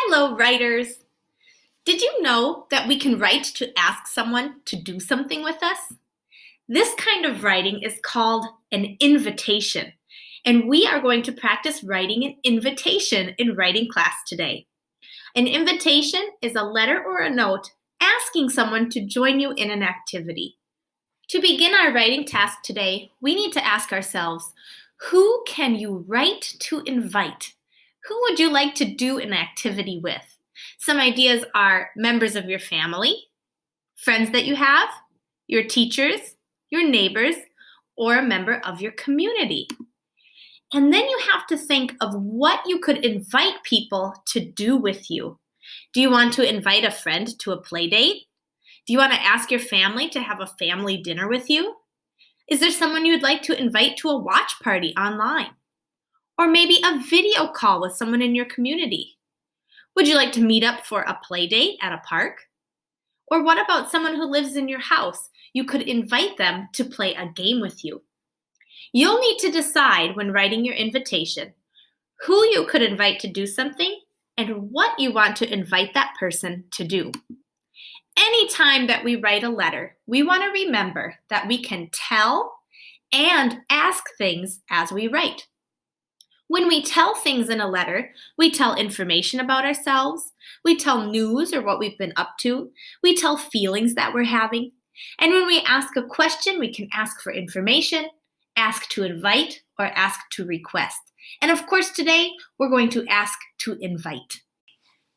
Hello, writers. Did you know that we can write to ask someone to do something with us? This kind of writing is called an invitation, and we are going to practice writing an invitation in writing class today. An invitation is a letter or a note asking someone to join you in an activity. To begin our writing task today, we need to ask ourselves, who can you write to invite? Who would you like to do an activity with? Some ideas are members of your family, friends that you have, your teachers, your neighbors, or a member of your community. And then you have to think of what you could invite people to do with you. Do you want to invite a friend to a play date? Do you want to ask your family to have a family dinner with you? Is there someone you'd like to invite to a watch party online? Or maybe a video call with someone in your community? Would you like to meet up for a play date at a park? Or what about someone who lives in your house? You could invite them to play a game with you. You'll need to decide when writing your invitation who you could invite to do something and what you want to invite that person to do. Anytime that we write a letter, we want to remember that we can tell and ask things as we write. When we tell things in a letter, we tell information about ourselves, we tell news or what we've been up to, we tell feelings that we're having. And when we ask a question, we can ask for information, ask to invite, or ask to request. And of course, today, we're going to ask to invite.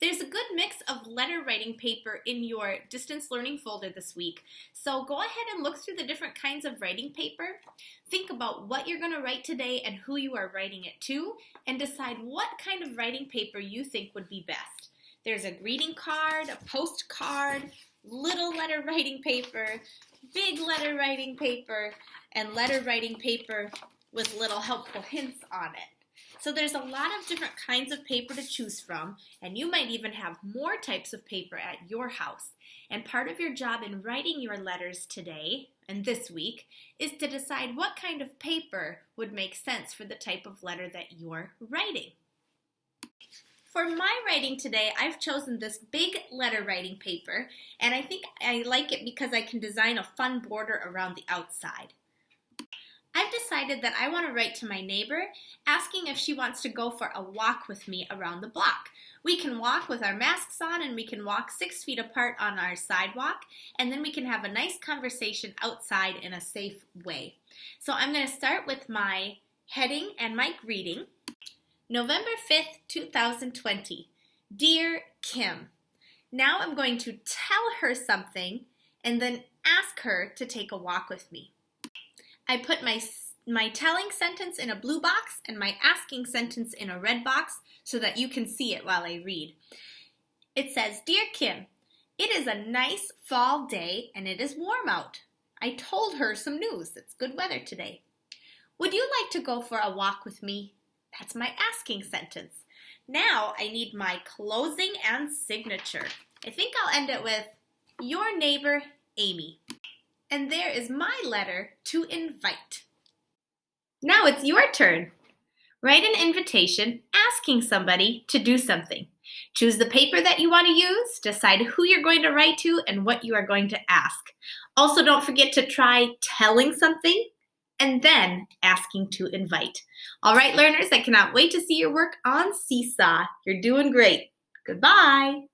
There's a good mix of letter writing paper in your distance learning folder this week. So go ahead and look through the different kinds of writing paper. Think about what you're going to write today and who you are writing it to, and decide what kind of writing paper you think would be best. There's a greeting card, a postcard, little letter writing paper, big letter writing paper, and letter writing paper with little helpful hints on it. So there's a lot of different kinds of paper to choose from, and you might even have more types of paper at your house. And part of your job in writing your letters today and this week is to decide what kind of paper would make sense for the type of letter that you're writing. For my writing today, I've chosen this big letter writing paper, and I think I like it because I can design a fun border around the outside. I've decided that I want to write to my neighbor, asking if she wants to go for a walk with me around the block. We can walk with our masks on, and we can walk 6 feet apart on our sidewalk, and then we can have a nice conversation outside in a safe way. So I'm going to start with my heading and my greeting. November 5th, 2020. Dear Kim, now I'm going to tell her something and then ask her to take a walk with me. I put my telling sentence in a blue box and my asking sentence in a red box so that you can see it while I read. It says, Dear Kim, it is a nice fall day and it is warm out. I told her some news. It's good weather today. Would you like to go for a walk with me? That's my asking sentence. Now I need my closing and signature. I think I'll end it with, Your neighbor, Amy. And there is my letter to invite. Now it's your turn. Write an invitation asking somebody to do something. Choose the paper that you want to use, decide who you're going to write to, and what you are going to ask. Also, don't forget to try telling something and then asking to invite. All right, learners, I cannot wait to see your work on Seesaw. You're doing great. Goodbye.